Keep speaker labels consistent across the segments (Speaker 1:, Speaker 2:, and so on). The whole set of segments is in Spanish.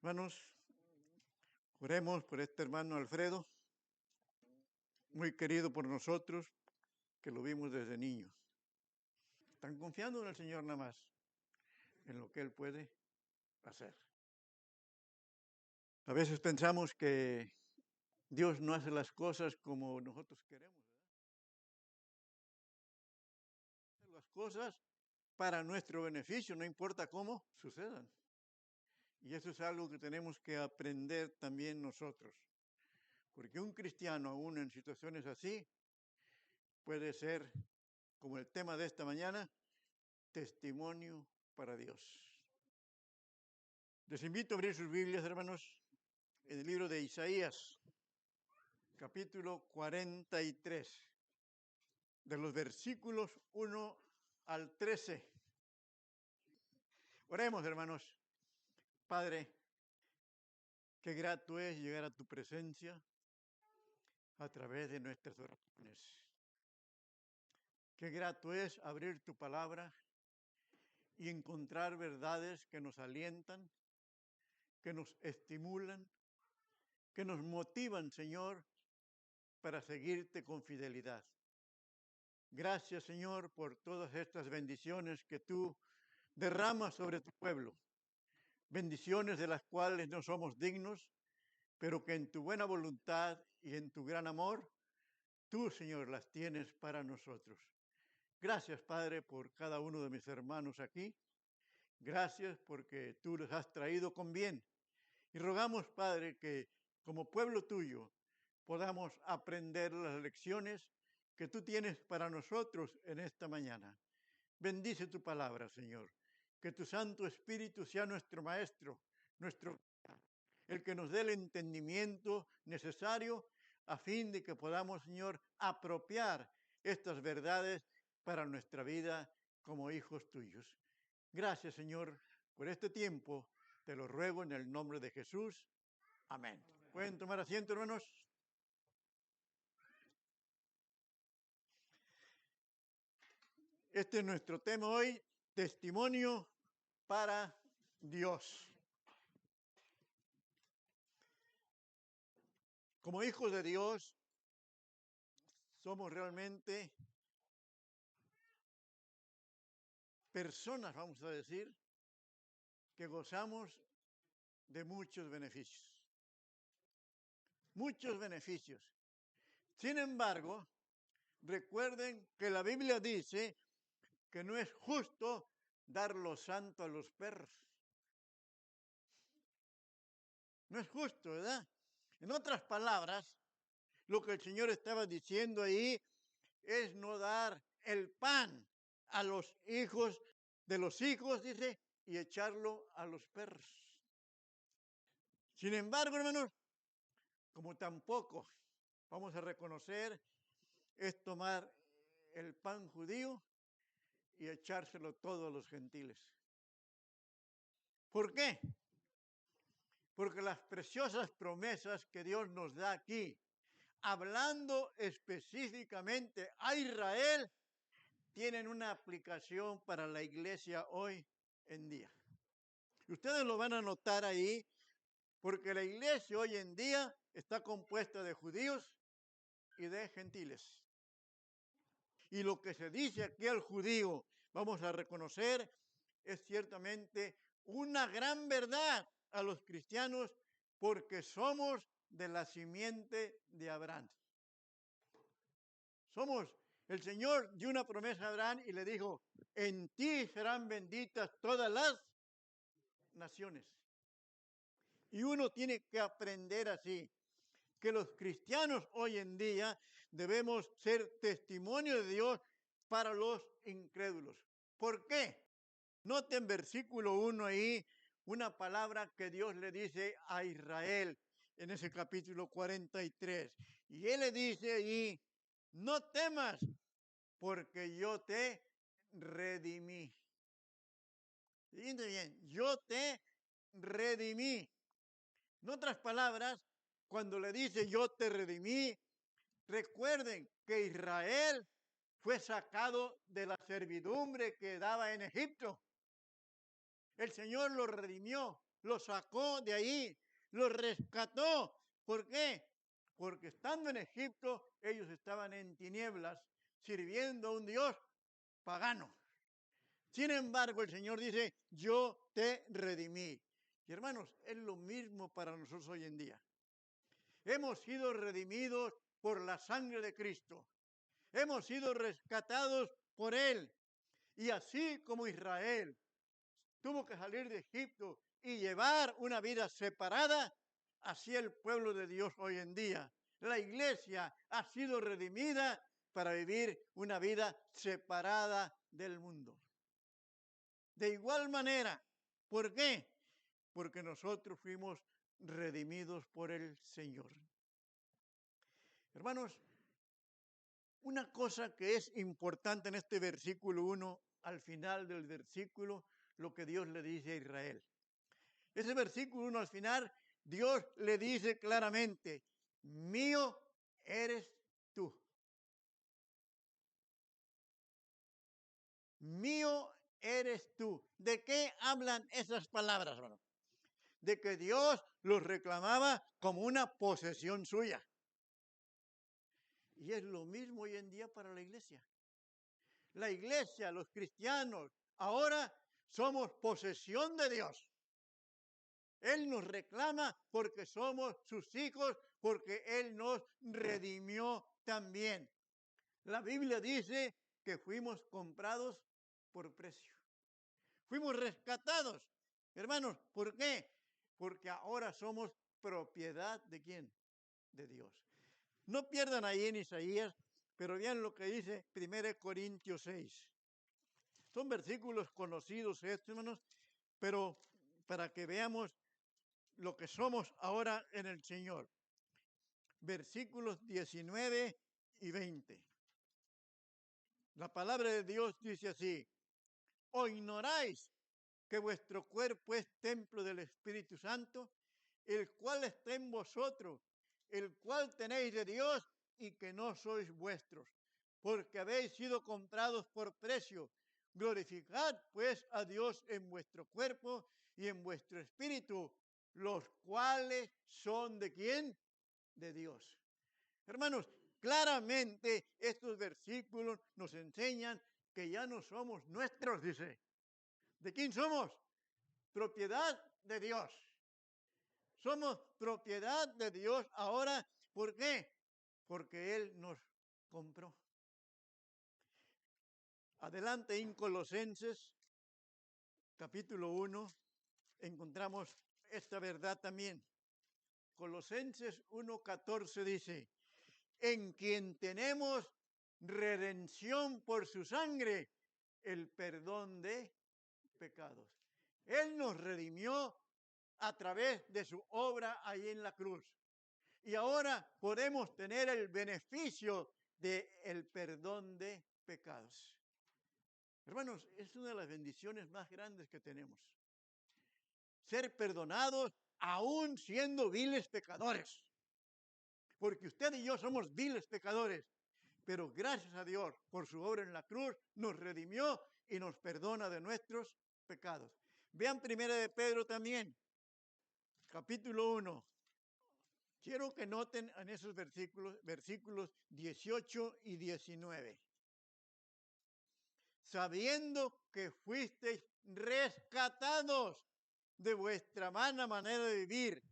Speaker 1: Hermanos, oremos por este hermano Alfredo, muy querido por nosotros, que lo vimos desde niño. Están confiando en el Señor nada más, en lo que Él puede hacer. A veces pensamos que Dios no hace las cosas como nosotros queremos, ¿verdad? Hace las cosas para nuestro beneficio, no importa cómo sucedan. Y eso es algo que tenemos que aprender también nosotros. Porque un cristiano, aún en situaciones así, puede ser, como el tema de esta mañana, testimonio para Dios. Les invito a abrir sus Biblias, hermanos, en el libro de Isaías, capítulo 43, de los versículos 1 al 13. Oremos, hermanos. Padre, qué grato es llegar a tu presencia a través de nuestras oraciones. Qué grato es abrir tu palabra y encontrar verdades que nos alientan, que nos estimulan, que nos motivan, Señor, para seguirte con fidelidad. Gracias, Señor, por todas estas bendiciones que tú derramas sobre tu pueblo. Bendiciones de las cuales no somos dignos, pero que en tu buena voluntad y en tu gran amor, tú, Señor, las tienes para nosotros. Gracias, Padre, por cada uno de mis hermanos aquí. Gracias porque tú los has traído con bien. Y rogamos, Padre, que como pueblo tuyo podamos aprender las lecciones que tú tienes para nosotros en esta mañana. Bendice tu palabra, Señor. Que tu Santo Espíritu sea nuestro maestro, nuestro el que nos dé el entendimiento necesario a fin de que podamos, Señor, apropiar estas verdades para nuestra vida como hijos tuyos. Gracias, Señor, por este tiempo. Te lo ruego en el nombre de Jesús. Amén. ¿Pueden tomar asiento, hermanos? Este es nuestro tema hoy, testimonio para Dios. Como hijos de Dios, somos realmente personas, vamos a decir, que gozamos de muchos beneficios. Muchos beneficios. Sin embargo, recuerden que la Biblia dice que no es justo dar lo santo a los perros. No es justo, ¿verdad? En otras palabras, lo que el Señor estaba diciendo ahí es no dar el pan a los hijos de los hijos, dice, y echarlo a los perros. Sin embargo, hermanos, como tampoco vamos a reconocer, es tomar el pan judío y echárselo todo a los gentiles. ¿Por qué? Porque las preciosas promesas que Dios nos da aquí, hablando específicamente a Israel, tienen una aplicación para la iglesia hoy en día. Ustedes lo van a notar ahí, porque la iglesia hoy en día está compuesta de judíos y de gentiles. Y lo que se dice aquí al judío, vamos a reconocer, es ciertamente una gran verdad a los cristianos porque somos de la simiente de Abraham. El Señor dio una promesa a Abraham y le dijo, en ti serán benditas todas las naciones. Y uno tiene que aprender así, que los cristianos hoy en día debemos ser testimonio de Dios para los incrédulos. ¿Por qué? Noten versículo 1 ahí, una palabra que Dios le dice a Israel en ese capítulo 43. Y Él le dice ahí, no temas, porque yo te redimí. Fíjense bien, yo te redimí. En otras palabras, cuando le dice yo te redimí, recuerden que Israel fue sacado de la servidumbre que daba en Egipto. El Señor lo redimió, los sacó de ahí, los rescató. ¿Por qué? Porque estando en Egipto, ellos estaban en tinieblas, sirviendo a un Dios pagano. Sin embargo, el Señor dice, yo te redimí. Y hermanos, es lo mismo para nosotros hoy en día. Hemos sido redimidos por la sangre de Cristo. Hemos sido rescatados por Él. Y así como Israel tuvo que salir de Egipto y llevar una vida separada, así el pueblo de Dios hoy en día. La iglesia ha sido redimida para vivir una vida separada del mundo. De igual manera, ¿por qué? Porque nosotros fuimos redimidos por el Señor. Hermanos, una cosa que es importante en este versículo 1, al final del versículo, lo que Dios le dice a Israel. Ese versículo 1 al final, Dios le dice claramente, mío eres tú. Mío eres tú. ¿De qué hablan esas palabras, hermano? De que Dios los reclamaba como una posesión suya. Y es lo mismo hoy en día para la iglesia. La iglesia, los cristianos, ahora somos posesión de Dios. Él nos reclama porque somos sus hijos, porque Él nos redimió también. La Biblia dice que fuimos comprados por precio. Fuimos rescatados. Hermanos, ¿por qué? Porque ahora somos propiedad de ¿quién? De Dios. No pierdan ahí en Isaías, pero vean lo que dice 1 Corintios 6. Son versículos conocidos estos, hermanos, pero para que veamos lo que somos ahora en el Señor. Versículos 19 y 20. La palabra de Dios dice así, ¿o ignoráis que vuestro cuerpo es templo del Espíritu Santo, el cual está en vosotros, el cual tenéis de Dios y que no sois vuestros, porque habéis sido comprados por precio? Glorificad pues a Dios en vuestro cuerpo y en vuestro espíritu, los cuales son ¿de quién? De Dios. Hermanos, claramente estos versículos nos enseñan que ya no somos nuestros, dice. ¿De quién somos? Propiedad de Dios. Somos propiedad de Dios ahora. ¿Por qué? Porque Él nos compró. Adelante en Colosenses, capítulo 1, encontramos esta verdad también. Colosenses 1:14 dice, en quien tenemos redención por su sangre, el perdón de pecados. Él nos redimió a través de su obra ahí en la cruz. Y ahora podemos tener el beneficio del perdón de pecados. Hermanos, es una de las bendiciones más grandes que tenemos. Ser perdonados aún siendo viles pecadores. Porque usted y yo somos viles pecadores. Pero gracias a Dios por su obra en la cruz nos redimió y nos perdona de nuestros pecados. Vean primera de Pedro también, capítulo 1. Quiero que noten en esos versículos 18 y 19. Sabiendo que fuisteis rescatados de vuestra mala manera de vivir,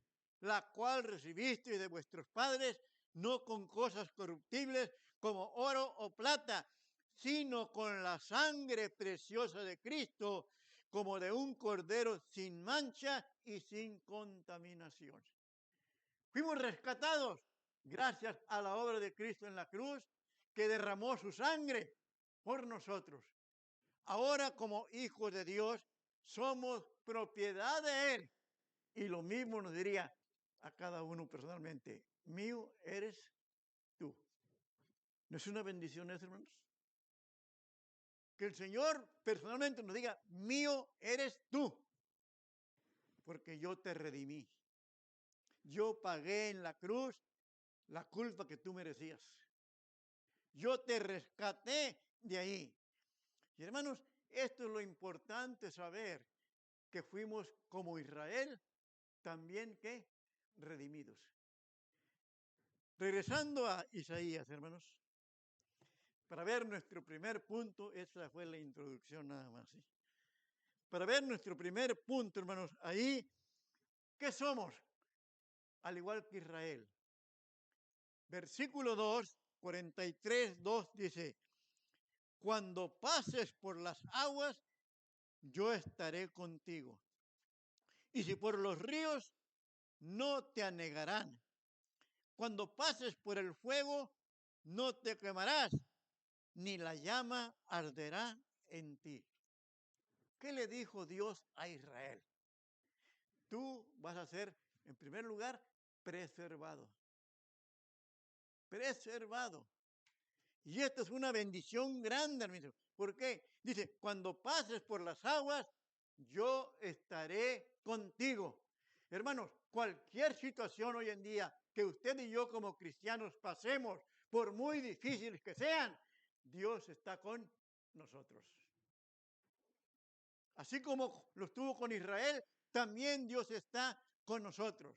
Speaker 1: la cual recibisteis de vuestros padres, no con cosas corruptibles como oro o plata, sino con la sangre preciosa de Cristo, como de un cordero sin mancha y sin contaminación. Fuimos rescatados gracias a la obra de Cristo en la cruz, que derramó su sangre por nosotros. Ahora, como hijos de Dios, somos propiedad de Él. Y lo mismo nos diría a cada uno personalmente, mío eres tú. ¿No es una bendición eso, hermanos? Que el Señor personalmente nos diga, mío eres tú, porque yo te redimí. Yo pagué en la cruz la culpa que tú merecías. Yo te rescaté de ahí. Y hermanos, esto es lo importante saber, que fuimos como Israel, también que redimidos. Regresando a Isaías, hermanos, para ver nuestro primer punto, esa fue la introducción nada más. ¿Sí? Para ver nuestro primer punto, hermanos, ahí, ¿qué somos? Al igual que Israel. Versículo 2, 43, 2 dice, cuando pases por las aguas, yo estaré contigo. Y si por los ríos, no te anegarán. Cuando pases por el fuego, no te quemarás, ni la llama arderá en ti. ¿Qué le dijo Dios a Israel? Tú vas a ser, en primer lugar, preservado. Preservado. Y esto es una bendición grande, hermano. ¿Por qué? Dice, cuando pases por las aguas, yo estaré contigo. Hermanos, cualquier situación hoy en día que usted y yo como cristianos pasemos, por muy difíciles que sean, Dios está con nosotros. Así como lo estuvo con Israel, también Dios está con nosotros.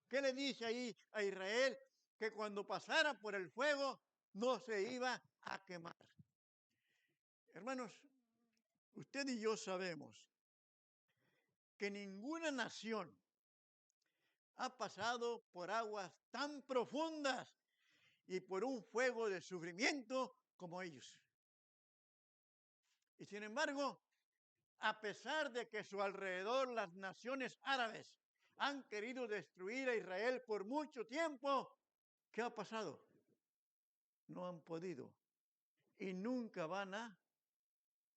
Speaker 1: ¿Qué le dice ahí a Israel? Que cuando pasara por el fuego no se iba a quemar. Hermanos, usted y yo sabemos que ninguna nación ha pasado por aguas tan profundas y por un fuego de sufrimiento como ellos. Y sin embargo, a pesar de que a su alrededor las naciones árabes han querido destruir a Israel por mucho tiempo, ¿qué ha pasado? No han podido y nunca van a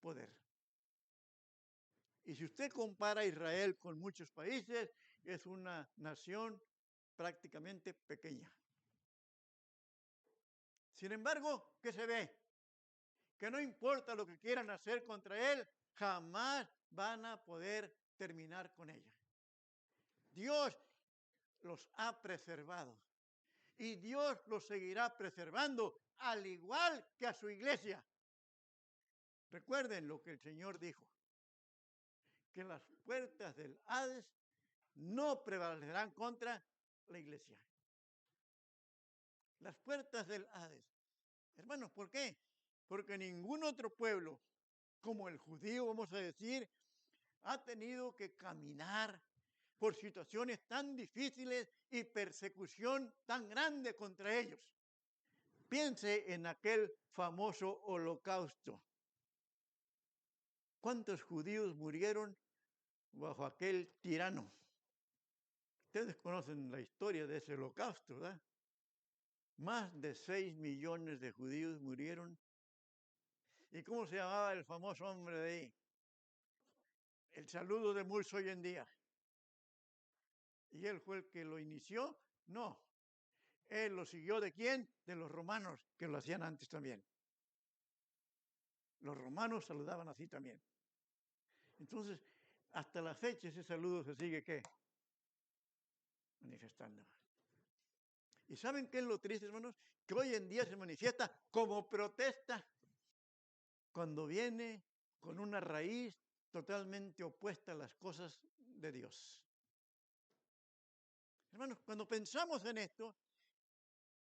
Speaker 1: poder. Y si usted compara a Israel con muchos países, es una nación prácticamente pequeña. Sin embargo, ¿qué se ve? Que no importa lo que quieran hacer contra él, jamás van a poder terminar con ella. Dios los ha preservado y Dios los seguirá preservando, al igual que a su iglesia. Recuerden lo que el Señor dijo, que las puertas del Hades no prevalecerán contra la iglesia. Las puertas del Hades. Hermanos, ¿por qué? Porque ningún otro pueblo, como el judío, vamos a decir, ha tenido que caminar por situaciones tan difíciles y persecución tan grande contra ellos. Piense en aquel famoso holocausto. ¿Cuántos judíos murieron bajo aquel tirano? Ustedes conocen la historia de ese holocausto, ¿verdad? Más de 6 millones de judíos murieron. ¿Y cómo se llamaba el famoso hombre de ahí? El saludo de muchos hoy en día. ¿Y él fue el que lo inició? No. Él lo siguió ¿de quién? De los romanos, que lo hacían antes también. Los romanos saludaban así también. Entonces, hasta la fecha ese saludo se sigue, ¿qué? Manifestando. ¿Y saben qué es lo triste, hermanos? Que hoy en día se manifiesta como protesta cuando viene con una raíz totalmente opuesta a las cosas de Dios. Hermanos, cuando pensamos en esto,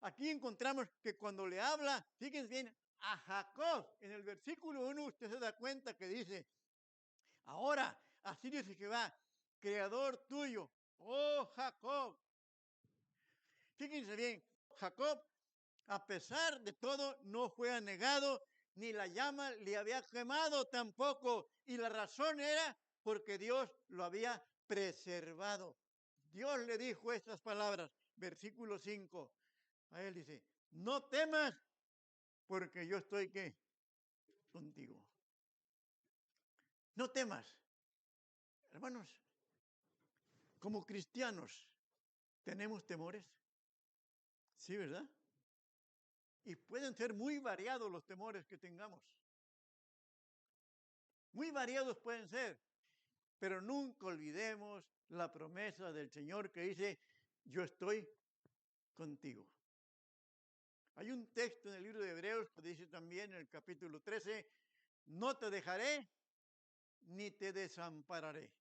Speaker 1: aquí encontramos que cuando le habla, fíjense bien, a Jacob, en el versículo 1 usted se da cuenta que dice, ahora, así dice Jehová, creador tuyo, oh Jacob. Fíjense bien, Jacob, a pesar de todo, no fue anegado, ni la llama le había quemado tampoco. Y la razón era porque Dios lo había preservado. Dios le dijo estas palabras, versículo 5. A él dice, no temas porque yo estoy ¿qué? Contigo. No temas. Hermanos, como cristianos, ¿tenemos temores? Sí, ¿verdad? Y pueden ser muy variados los temores que tengamos. Muy variados pueden ser. Pero nunca olvidemos la promesa del Señor que dice, yo estoy contigo. Hay un texto en el libro de Hebreos que dice también en el capítulo 13, no te dejaré ni te desampararé.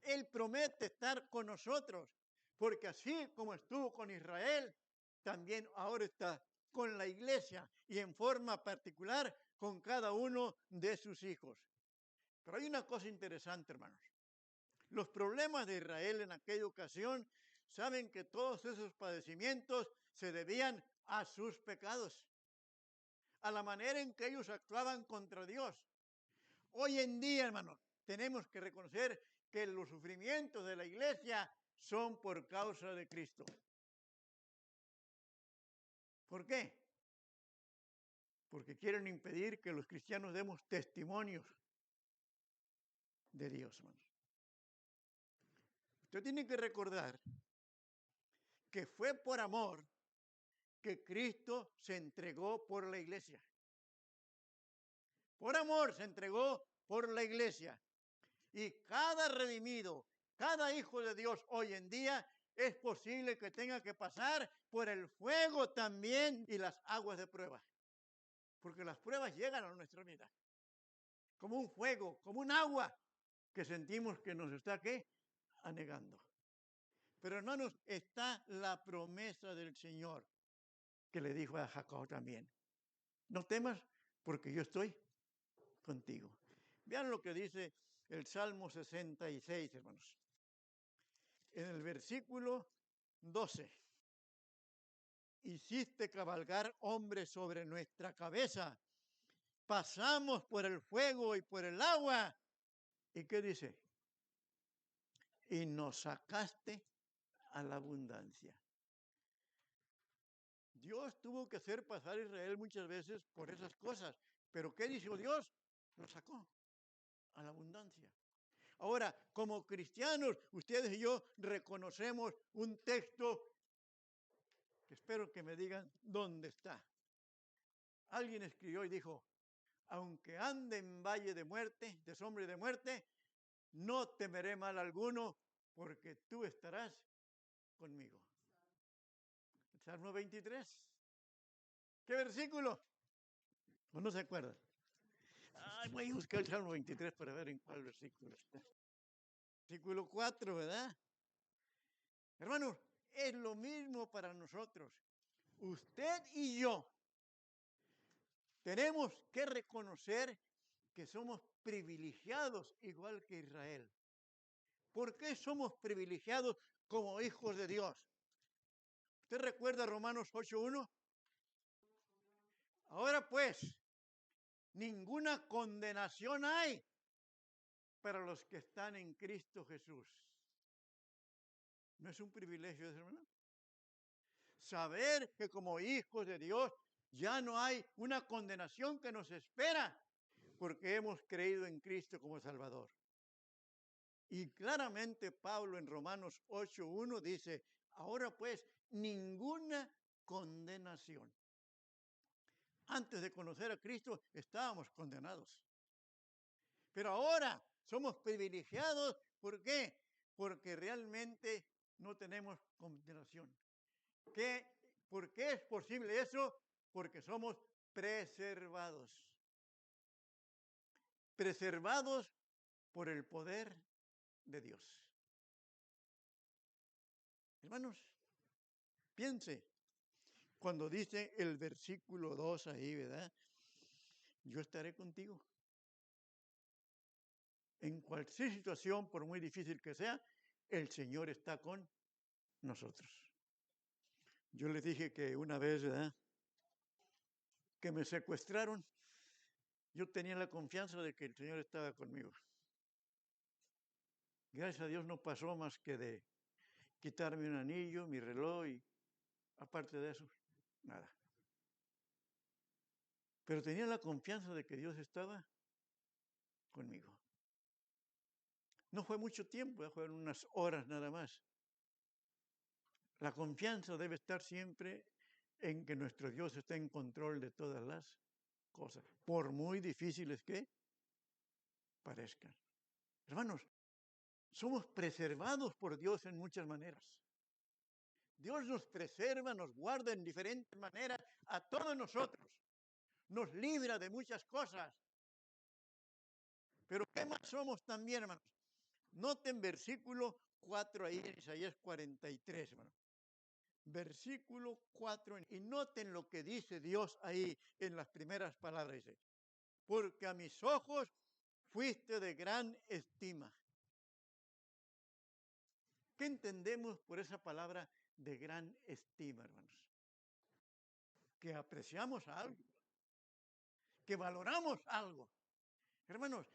Speaker 1: Él promete estar con nosotros, porque así como estuvo con Israel, también ahora está con la iglesia y en forma particular con cada uno de sus hijos. Pero hay una cosa interesante, hermanos. Los problemas de Israel en aquella ocasión, saben que todos esos padecimientos se debían a sus pecados, a la manera en que ellos actuaban contra Dios. Hoy en día, hermanos, tenemos que reconocer que los sufrimientos de la iglesia son por causa de Cristo. ¿Por qué? Porque quieren impedir que los cristianos demos testimonios de Dios, hermanos. Usted tiene que recordar que fue por amor que Cristo se entregó por la iglesia. Por amor se entregó por la iglesia. Y cada redimido, cada hijo de Dios hoy en día, es posible que tenga que pasar por el fuego también y las aguas de prueba. Porque las pruebas llegan a nuestra vida. Como un fuego, como un agua que sentimos que nos está, ¿qué? Anegando. Pero hermanos, está la promesa del Señor que le dijo a Jacob también. No temas porque yo estoy contigo. Vean lo que dice el Salmo 66, hermanos. En el versículo 12. Hiciste cabalgar hombres sobre nuestra cabeza. Pasamos por el fuego y por el agua. ¿Y qué dice? Y nos sacaste a la abundancia. Dios tuvo que hacer pasar a Israel muchas veces por esas cosas. Pero ¿qué dijo Dios? Lo sacó a la abundancia. Ahora, como cristianos, ustedes y yo reconocemos un texto que espero que me digan dónde está. Alguien escribió y dijo, aunque ande en valle de muerte, de sombra y de muerte, no temeré mal alguno, porque tú estarás conmigo. Salmo 23. ¿Qué versículo? ¿O no se acuerdan? Ay, voy a buscar el Salmo 23 para ver en cuál versículo está. Versículo 4, ¿verdad? Hermanos, es lo mismo para nosotros. Usted y yo tenemos que reconocer que somos privilegiados igual que Israel. ¿Por qué somos privilegiados como hijos de Dios? ¿Usted recuerda Romanos 8:1? Ahora pues, ninguna condenación hay para los que están en Cristo Jesús. ¿No es un privilegio eso, hermano? Saber que como hijos de Dios ya no hay una condenación que nos espera porque hemos creído en Cristo como Salvador. Y claramente Pablo en Romanos 8:1 dice, ahora pues, ninguna condenación. Antes de conocer a Cristo estábamos condenados. Pero ahora somos privilegiados. ¿Por qué? Porque realmente no tenemos condenación. ¿Por qué es posible eso? Porque somos preservados. Preservados por el poder de Dios. Hermanos, piense, cuando dice el versículo 2 ahí, ¿verdad? Yo estaré contigo. En cualquier situación, por muy difícil que sea, el Señor está con nosotros. Yo les dije que una vez, ¿verdad?, que me secuestraron, yo tenía la confianza de que el Señor estaba conmigo. Gracias a Dios no pasó más que de quitarme un anillo, mi reloj y aparte de eso, nada. Pero tenía la confianza de que Dios estaba conmigo. No fue mucho tiempo, fueron unas horas nada más. La confianza debe estar siempre en que nuestro Dios está en control de todas las cosas, por muy difíciles que parezcan. Hermanos, somos preservados por Dios en muchas maneras. Dios nos preserva, nos guarda en diferentes maneras a todos nosotros. Nos libra de muchas cosas. Pero ¿qué más somos también, hermanos? Noten versículo 4 ahí en Isaías 43, hermano. Versículo 4, y noten lo que dice Dios ahí en las primeras palabras. Dice, porque a mis ojos fuiste de gran estima. ¿Qué entendemos por esa palabra de gran estima, hermanos? Que apreciamos algo, que valoramos algo. Hermanos,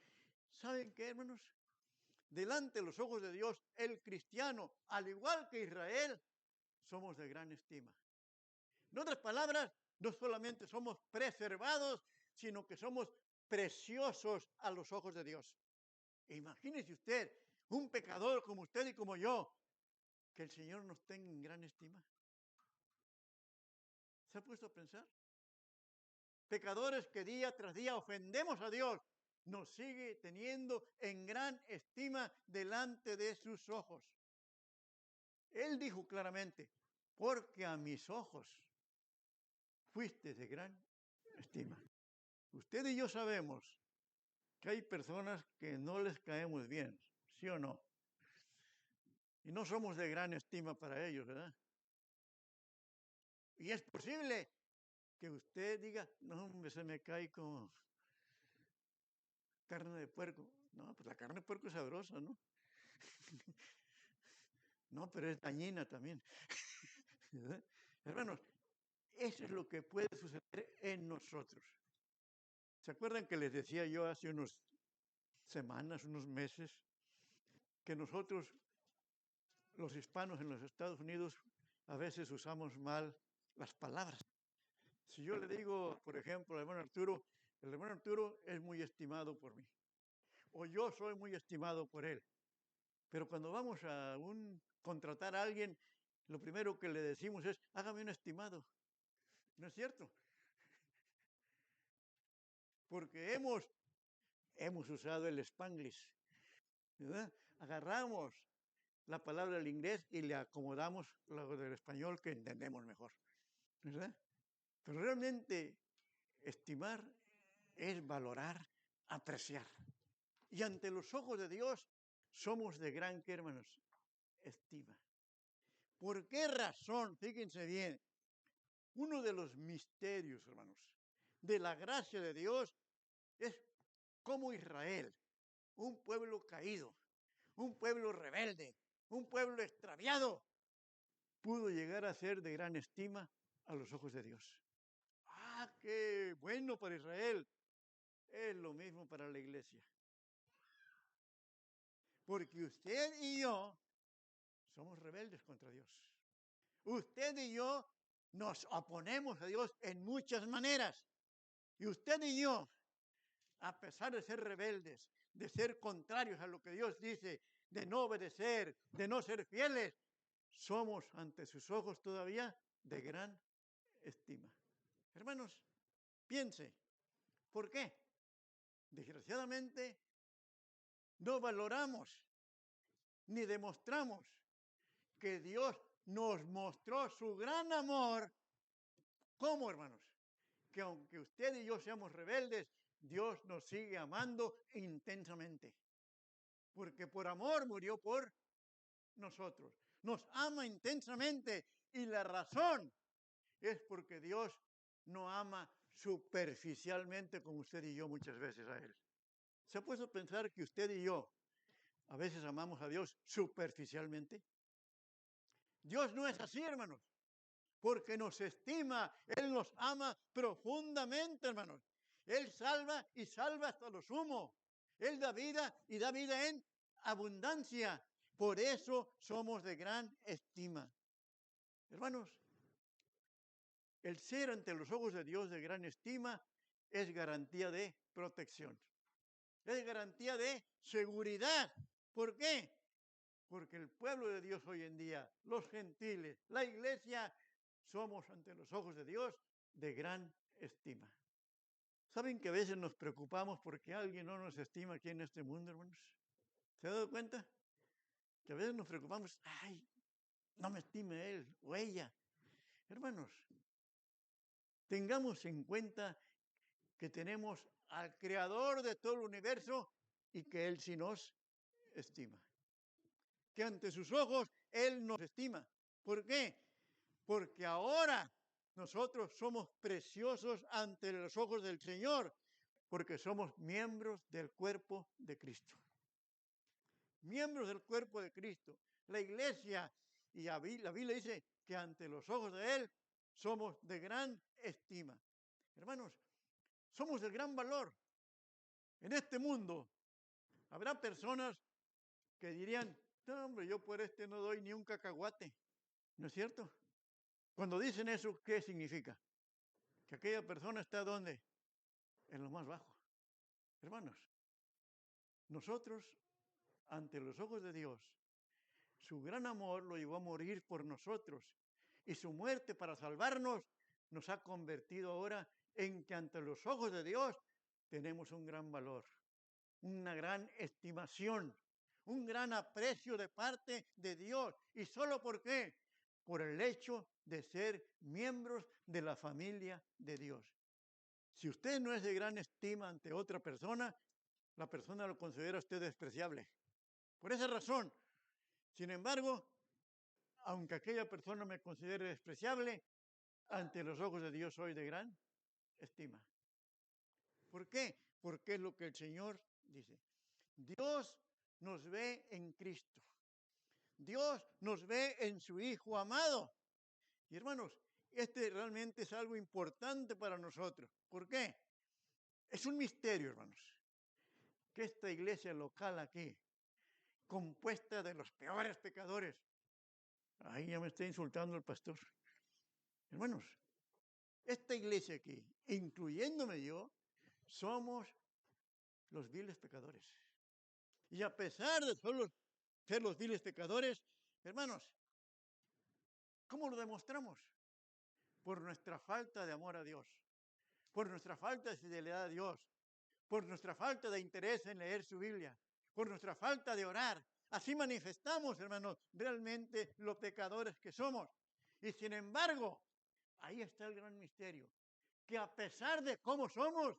Speaker 1: ¿saben qué, hermanos? Delante de los ojos de Dios, el cristiano, al igual que Israel, somos de gran estima. En otras palabras, no solamente somos preservados, sino que somos preciosos a los ojos de Dios. Imagínese usted, un pecador como usted y como yo, que el Señor nos tenga en gran estima. ¿Se ha puesto a pensar? Pecadores que día tras día ofendemos a Dios, nos sigue teniendo en gran estima delante de sus ojos. Él dijo claramente, porque a mis ojos fuiste de gran estima. Usted y yo sabemos que hay personas que no les caemos bien, ¿sí o no? Y no somos de gran estima para ellos, ¿verdad? Y es posible que usted diga, no, hombre, se me cae como carne de puerco. No, pues la carne de puerco es sabrosa, ¿no? No, pero es dañina también. ¿Verdad? Hermanos, eso es lo que puede suceder en nosotros. ¿Se acuerdan que les decía yo hace unas semanas, unos meses, que nosotros, los hispanos en los Estados Unidos, a veces usamos mal las palabras? Si yo le digo, por ejemplo, al hermano Arturo, el hermano Arturo es muy estimado por mí, o yo soy muy estimado por él. Pero cuando vamos a contratar a alguien, lo primero que le decimos es, hágame un estimado. ¿No es cierto? Porque hemos usado el Spanglish, ¿verdad? Agarramos la palabra del inglés y le acomodamos lo del español que entendemos mejor, ¿verdad? Pero realmente estimar es valorar, apreciar. Y ante los ojos de Dios somos de gran, ¿qué, hermanos? Estima. ¿Por qué razón? Fíjense bien, uno de los misterios, hermanos, de la gracia de Dios es cómo Israel, un pueblo caído, un pueblo rebelde, un pueblo extraviado, pudo llegar a ser de gran estima a los ojos de Dios. Ah, qué bueno para Israel. Es lo mismo para la iglesia. Porque usted y yo somos rebeldes contra Dios. Usted y yo nos oponemos a Dios en muchas maneras. Y usted y yo, a pesar de ser rebeldes, de ser contrarios a lo que Dios dice, de no obedecer, de no ser fieles, somos ante sus ojos todavía de gran estima. Hermanos, piense, ¿por qué? Desgraciadamente, no valoramos ni demostramos que Dios nos mostró su gran amor. ¿Cómo, hermanos? Que aunque usted y yo seamos rebeldes, Dios nos sigue amando intensamente. Porque por amor murió por nosotros. Nos ama intensamente y la razón es porque Dios no ama superficialmente como usted y yo muchas veces a Él. ¿Se ha puesto a pensar que usted y yo a veces amamos a Dios superficialmente? Dios no es así, hermanos, porque nos estima, Él nos ama profundamente, hermanos. Él salva y salva hasta lo sumo. Él da vida y da vida en abundancia. Por eso somos de gran estima. Hermanos, el ser ante los ojos de Dios de gran estima es garantía de protección. Es garantía de seguridad. ¿Por qué? Porque el pueblo de Dios hoy en día, los gentiles, la iglesia, somos ante los ojos de Dios de gran estima. ¿Saben que a veces nos preocupamos porque alguien no nos estima aquí en este mundo, hermanos? ¿Se ha dado cuenta? Que a veces nos preocupamos, ay, no me estime él o ella. Hermanos, tengamos en cuenta que tenemos al creador de todo el universo y que él sí nos estima. Que ante sus ojos Él nos estima. ¿Por qué? Porque ahora nosotros somos preciosos ante los ojos del Señor, porque somos miembros del cuerpo de Cristo. Miembros del cuerpo de Cristo. La iglesia y la Biblia dice que ante los ojos de Él somos de gran estima. Hermanos, somos de gran valor. En este mundo habrá personas que dirían, no, hombre, yo por este no doy ni un cacahuate. ¿No es cierto? Cuando dicen eso, ¿qué significa? Que aquella persona está ¿dónde? En lo más bajo. Hermanos, nosotros, ante los ojos de Dios, su gran amor lo llevó a morir por nosotros. Y su muerte para salvarnos nos ha convertido ahora en que ante los ojos de Dios tenemos un gran valor, una gran estimación, un gran aprecio de parte de Dios. ¿Y solo por qué? Por el hecho de ser miembros de la familia de Dios. Si usted no es de gran estima ante otra persona, la persona lo considera a usted despreciable. Por esa razón, sin embargo, aunque aquella persona me considere despreciable, ante los ojos de Dios soy de gran estima. ¿Por qué? Porque es lo que el Señor dice. Dios nos ve en Cristo. Dios nos ve en su Hijo amado. Y hermanos, este realmente es algo importante para nosotros. ¿Por qué? Es un misterio, hermanos, que esta iglesia local aquí, compuesta de los peores pecadores, ahí ya me está insultando el pastor. Hermanos, esta iglesia aquí, incluyéndome yo, somos los viles pecadores. Y a pesar de solo ser los viles pecadores, hermanos, ¿cómo lo demostramos? Por nuestra falta de amor a Dios, por nuestra falta de fidelidad a Dios, por nuestra falta de interés en leer su Biblia, por nuestra falta de orar. Así manifestamos, hermanos, realmente los pecadores que somos. Y sin embargo, ahí está el gran misterio, que a pesar de cómo somos,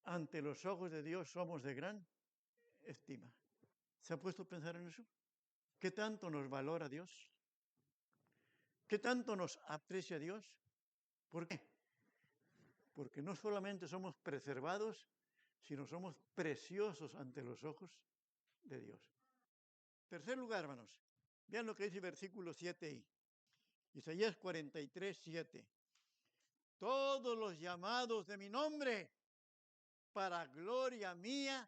Speaker 1: ante los ojos de Dios somos de gran estima. ¿Se ha puesto a pensar en eso? ¿Qué tanto nos valora Dios? ¿Qué tanto nos aprecia Dios? ¿Por qué? Porque no solamente somos preservados, sino somos preciosos ante los ojos de Dios. Tercer lugar, hermanos, vean lo que dice el versículo 7 Isaías 43, 7. Todos los llamados de mi nombre, para gloria mía,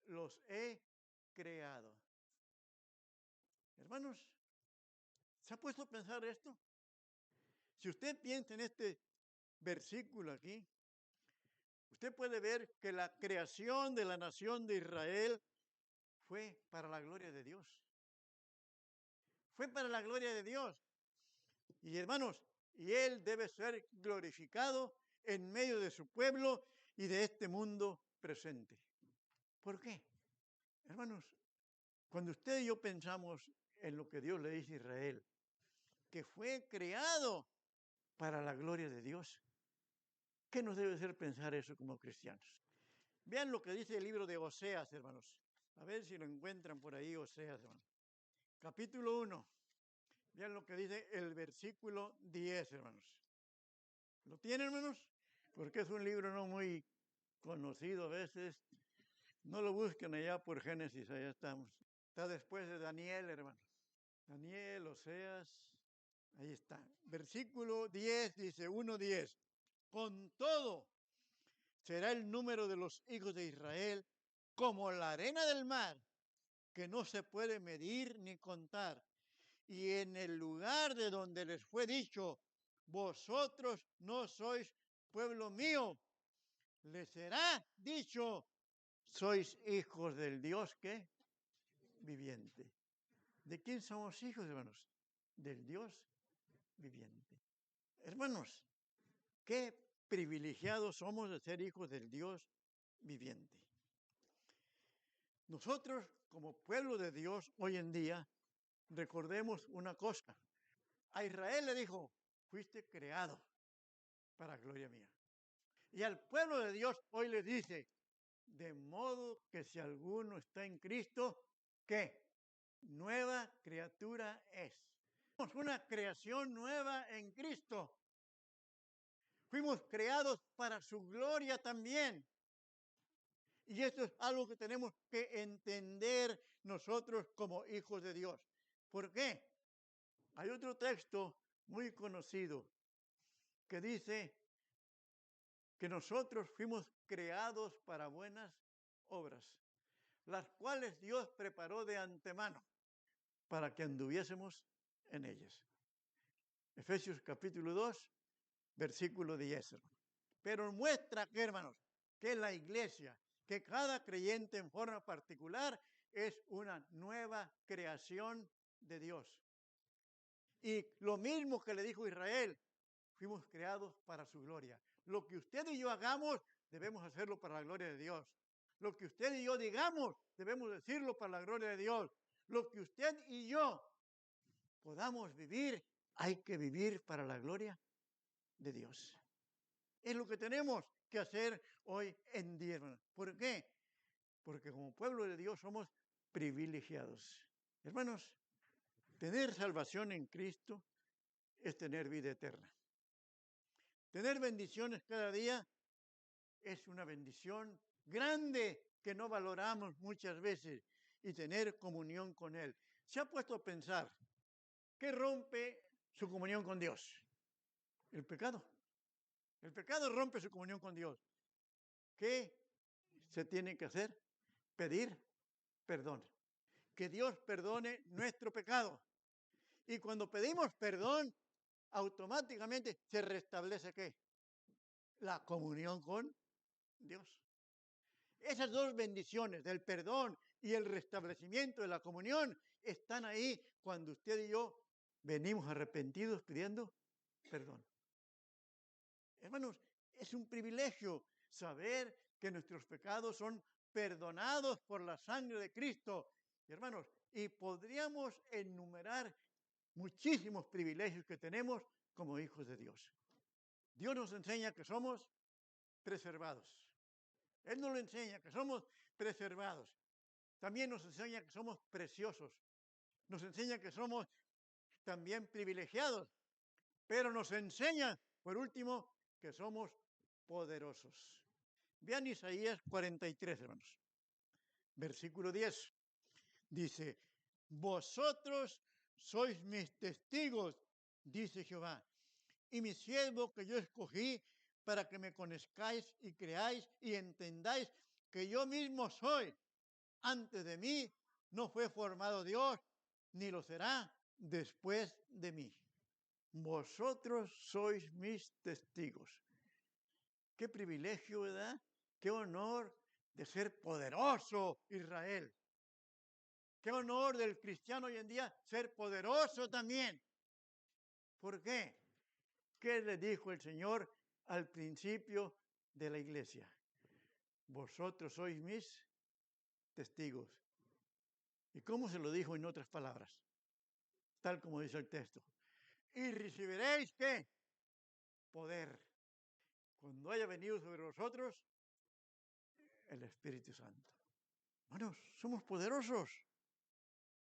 Speaker 1: los he creado. Hermanos, ¿se ha puesto a pensar esto? Si usted piensa en este versículo aquí, usted puede ver que la creación de la nación de Israel fue para la gloria de Dios. Fue para la gloria de Dios. Y hermanos, y Él debe ser glorificado en medio de su pueblo y de este mundo presente. ¿Por qué? Hermanos, cuando usted y yo pensamos en lo que Dios le dice a Israel, que fue creado para la gloria de Dios, ¿qué nos debe hacer pensar eso como cristianos? Vean lo que dice el libro de Oseas, hermanos. A ver si lo encuentran por ahí, Oseas, hermanos. Capítulo 1. Vean lo que dice el versículo 10, hermanos. ¿Lo tienen, hermanos? Porque es un libro no muy conocido a veces. No lo busquen allá por Génesis, allá estamos. Está después de Daniel, hermanos. Daniel, Oseas, ahí está. Versículo 10 dice, 1:10. Con todo, será el número de los hijos de Israel como la arena del mar, que no se puede medir ni contar. Y en el lugar de donde les fue dicho, vosotros no sois pueblo mío, les será dicho, sois hijos del Dios que viviente. ¿De quién somos hijos, hermanos? Del Dios viviente. Hermanos, qué privilegiados somos de ser hijos del Dios viviente. Nosotros, como pueblo de Dios, hoy en día, recordemos una cosa. A Israel le dijo, fuiste creado para gloria mía. Y al pueblo de Dios hoy le dice, de modo que si alguno está en Cristo, ¿qué? Nueva criatura es. Somos una creación nueva en Cristo. Fuimos creados para su gloria también. Y esto es algo que tenemos que entender nosotros como hijos de Dios. ¿Por qué? Hay otro texto muy conocido que dice que nosotros fuimos creados para buenas obras, las cuales Dios preparó de antemano para que anduviésemos en ellas. Efesios capítulo 2, versículo 10. Pero muestra que, hermanos, que la iglesia, que cada creyente en forma particular es una nueva creación de Dios. Y lo mismo que le dijo Israel, fuimos creados para su gloria. Lo que usted y yo hagamos, debemos hacerlo para la gloria de Dios. Lo que usted y yo digamos, debemos decirlo para la gloria de Dios. Lo que usted y yo podamos vivir, hay que vivir para la gloria de Dios. Es lo que tenemos que hacer hoy en día, hermanos. ¿Por qué? Porque como pueblo de Dios somos privilegiados. Hermanos, tener salvación en Cristo es tener vida eterna. Tener bendiciones cada día es una bendición grande que no valoramos muchas veces y tener comunión con Él. ¿Se ha puesto a pensar qué rompe su comunión con Dios? El pecado. El pecado rompe su comunión con Dios. ¿Qué se tiene que hacer? Pedir perdón. Que Dios perdone nuestro pecado. Y cuando pedimos perdón, automáticamente se restablece ¿qué? La comunión con Dios. Esas dos bendiciones del perdón y el restablecimiento de la comunión están ahí cuando usted y yo venimos arrepentidos pidiendo perdón. Hermanos, es un privilegio saber que nuestros pecados son perdonados por la sangre de Cristo. Hermanos, y podríamos enumerar muchísimos privilegios que tenemos como hijos de Dios. Dios nos enseña que somos preservados. Él nos lo enseña, que somos preservados. También nos enseña que somos preciosos. Nos enseña que somos también privilegiados. Pero nos enseña, por último, que somos poderosos. Vean Isaías 43, hermanos. Versículo 10. Dice, vosotros sois mis testigos, dice Jehová, y mi siervo que yo escogí para que me conozcáis y creáis y entendáis que yo mismo soy. Antes de mí no fue formado Dios, ni lo será después de mí. Vosotros sois mis testigos. Qué privilegio, ¿verdad? Qué honor de ser poderoso Israel. Qué honor del cristiano hoy en día ser poderoso también. ¿Por qué? ¿Qué le dijo el Señor al principio de la iglesia? Vosotros sois mis testigos. ¿Y cómo se lo dijo en otras palabras? Tal como dice el texto. Y recibiréis, ¿qué? Poder. Cuando haya venido sobre vosotros el Espíritu Santo. Bueno, somos poderosos.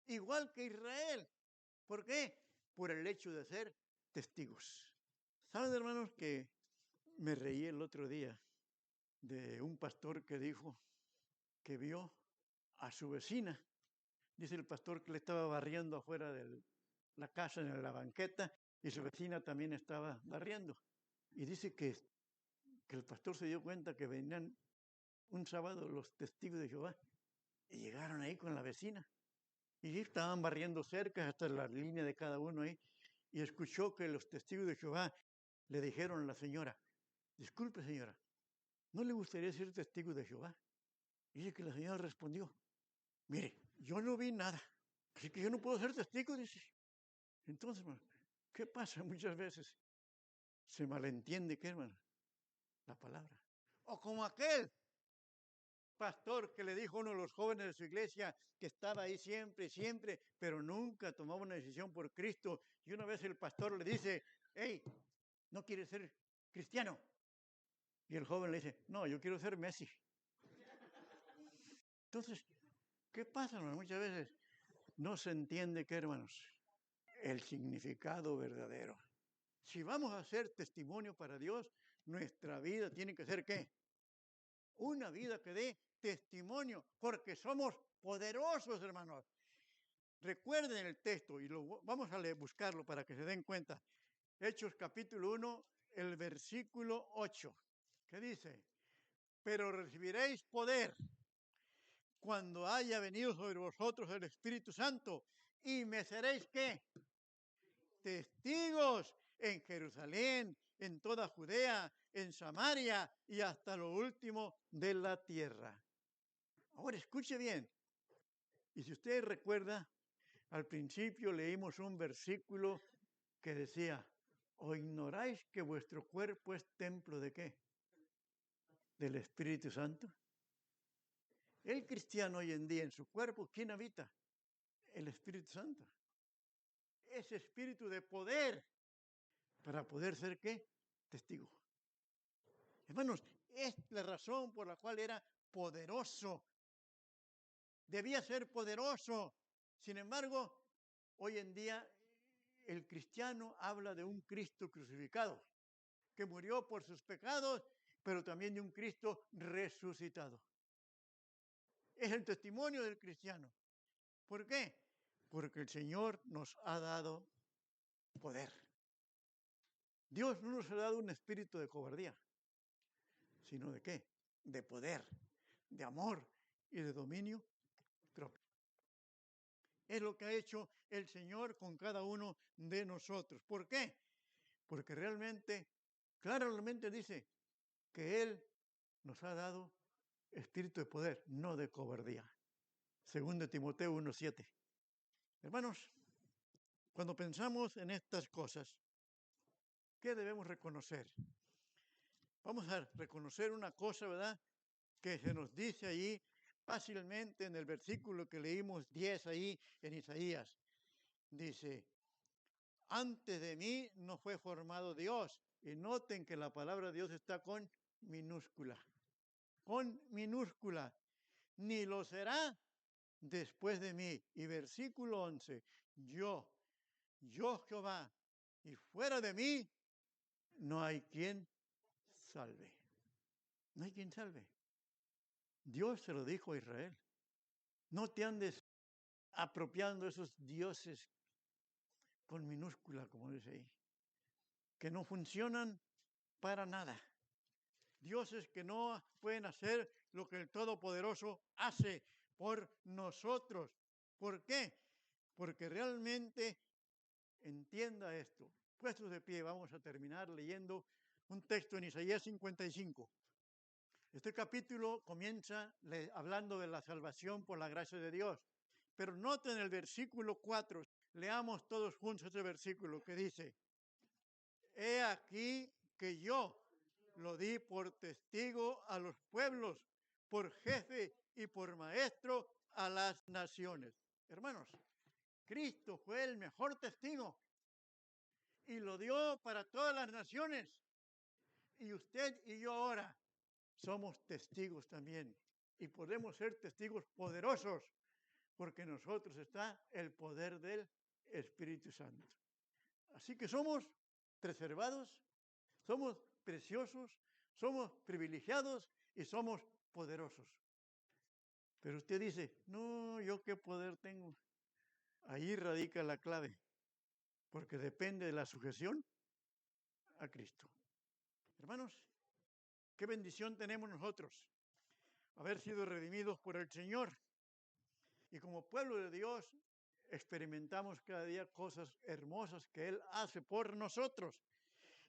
Speaker 1: Igual que Israel. ¿Por qué? Por el hecho de ser testigos. ¿Saben, hermanos, que me reí el otro día de un pastor que dijo que vio a su vecina? Dice el pastor que le estaba barriendo afuera de la casa en la banqueta y su vecina también estaba barriendo. Y dice que el pastor se dio cuenta que venían un sábado los testigos de Jehová y llegaron ahí con la vecina. Y estaban barriendo cerca hasta la línea de cada uno ahí. Y escuchó que los testigos de Jehová le dijeron a la señora, disculpe señora, ¿no le gustaría ser testigo de Jehová? Y dice que la señora respondió, mire, yo no vi nada, así que yo no puedo ser testigo, dice. Entonces, hermano, ¿qué pasa muchas veces? Se malentiende, ¿qué, hermano? La palabra. O como aquel pastor que le dijo a uno de los jóvenes de su iglesia que estaba ahí siempre, siempre, pero nunca tomaba una decisión por Cristo. Y una vez el pastor le dice, hey, ¿no quieres ser cristiano? Y el joven le dice, no, yo quiero ser Messi. Entonces, ¿Qué pasa, hermanos? Muchas veces no se entiende qué, hermanos, el significado verdadero. Si vamos a ser testimonio para Dios, nuestra vida tiene que ser ¿qué? Una vida que dé testimonio, porque somos poderosos, hermanos. Recuerden el texto y vamos a buscarlo para que se den cuenta. Hechos capítulo 1, el versículo 8, que dice, pero recibiréis poder cuando haya venido sobre vosotros el Espíritu Santo y me seréis ¿qué? Testigos en Jerusalén, en toda Judea, en Samaria y hasta lo último de la tierra. Ahora escuche bien. Y si usted recuerda, al principio leímos un versículo que decía, ¿o ignoráis que vuestro cuerpo es templo de qué? Del Espíritu Santo. El cristiano hoy en día en su cuerpo, ¿quién habita? El Espíritu Santo. Ese espíritu de poder para poder ser ¿qué? Testigo. Hermanos, es la razón por la cual era poderoso. Debía ser poderoso. Sin embargo, hoy en día el cristiano habla de un Cristo crucificado, que murió por sus pecados, pero también de un Cristo resucitado. Es el testimonio del cristiano. ¿Por qué? Porque el Señor nos ha dado poder. Dios no nos ha dado un espíritu de cobardía, sino de ¿qué? De poder, de amor y de dominio propio. Es lo que ha hecho el Señor con cada uno de nosotros. ¿Por qué? Porque realmente, claramente dice que Él nos ha dado espíritu de poder, no de cobardía. Según de Timoteo 1:7. Hermanos, cuando pensamos en estas cosas, ¿qué debemos reconocer? Vamos a reconocer una cosa, ¿verdad? Que se nos dice allí fácilmente en el versículo que leímos 10 ahí en Isaías. Dice, antes de mí no fue formado Dios. Y noten que la palabra de Dios está con minúscula. Con minúscula. Ni lo será después de mí. Y versículo 11. Yo Jehová, y fuera de mí no hay quien salve. No hay quien salve. Dios se lo dijo a Israel. No te andes apropiando esos dioses con minúscula, como dice ahí, que no funcionan para nada. Dioses que no pueden hacer lo que el Todopoderoso hace por nosotros. ¿Por qué? Porque realmente entienda esto. Puestos de pie, vamos a terminar leyendo un texto en Isaías 55. Este capítulo comienza hablando de la salvación por la gracia de Dios. Pero noten el versículo 4. Leamos todos juntos este versículo que dice, he aquí que yo lo di por testigo a los pueblos, por jefe y por maestro a las naciones. Hermanos, Cristo fue el mejor testigo y lo dio para todas las naciones. Y usted y yo ahora somos testigos también. Y podemos ser testigos poderosos porque en nosotros está el poder del Espíritu Santo. Así que somos preservados, somos preciosos, somos privilegiados y somos poderosos. Pero usted dice, no, ¿yo qué poder tengo? Ahí radica la clave, porque depende de la sujeción a Cristo. Hermanos, qué bendición tenemos nosotros, haber sido redimidos por el Señor. Y como pueblo de Dios, experimentamos cada día cosas hermosas que Él hace por nosotros.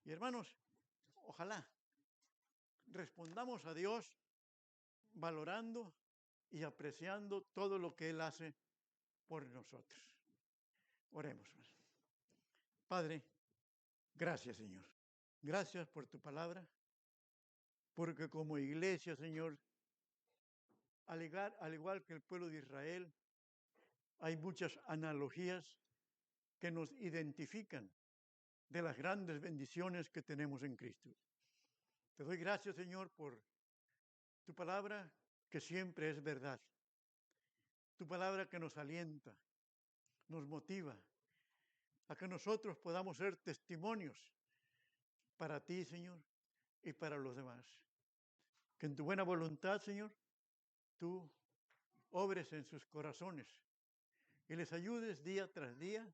Speaker 1: Y hermanos, ojalá respondamos a Dios valorando y apreciando todo lo que Él hace por nosotros. Oremos. Padre, gracias, Señor. Gracias por tu palabra, porque como iglesia, Señor, al igual que el pueblo de Israel, hay muchas analogías que nos identifican de las grandes bendiciones que tenemos en Cristo. Te doy gracias, Señor, por tu palabra, que siempre es verdad. Tu palabra que nos alienta, nos motiva a que nosotros podamos ser testimonios para ti, Señor, y para los demás. Que en tu buena voluntad, Señor, tú obres en sus corazones y les ayudes día tras día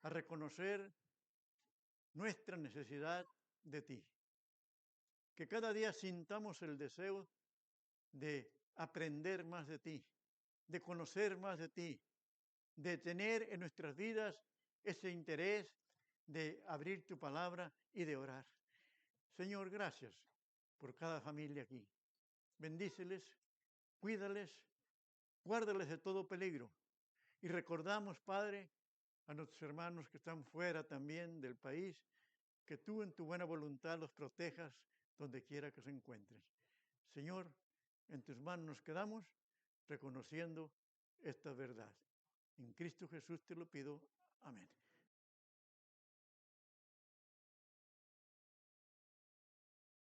Speaker 1: a reconocer nuestra necesidad de ti. Que cada día sintamos el deseo de aprender más de ti, de conocer más de ti, de tener en nuestras vidas ese interés de abrir tu palabra y de orar. Señor, gracias por cada familia aquí. Bendíceles, cuídales, guárdales de todo peligro. Y recordamos, Padre, a nuestros hermanos que están fuera también del país, que tú en tu buena voluntad los protejas donde quiera que se encuentren. Señor, en tus manos nos quedamos reconociendo esta verdad. En Cristo Jesús te lo pido. Amén.